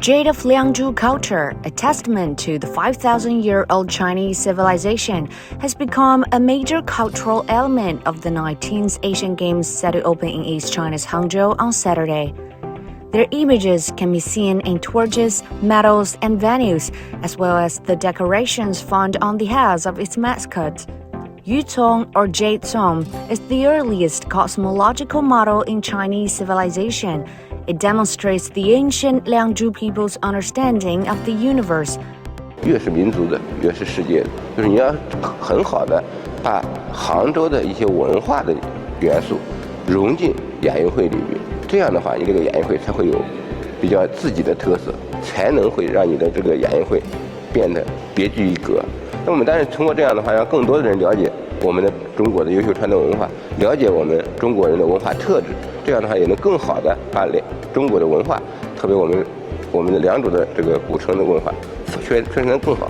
jade of Liangzhu culture, a testament to the 5,000-year-old Chinese civilization, has become a major cultural element of the 19th Asian Games set to open in East China's Hangzhou on Saturday. Their images can be seen in torches, medals, and venues, as well as the decorations found on the heads of its mascot. Yutong, or Jade Song, is the earliest cosmological model in Chinese civilization. It demonstrates the ancient Liangzhu people's understanding of the universe. 越是民族的，越是世界的，就是你要很好的把杭州的一些文化的元素融进亚运会里面，这样的话，你这个亚运会才会有比较自己的特色，才能会让你的这个亚运会变得别具一格。那我们当然通过这样的话，让更多的人了解我们的中国的优秀传统文化，了解我们中国人的文化特质，这样的话也能更好的把中国的文化，特别我们的良渚的这个古城的文化宣传得更好。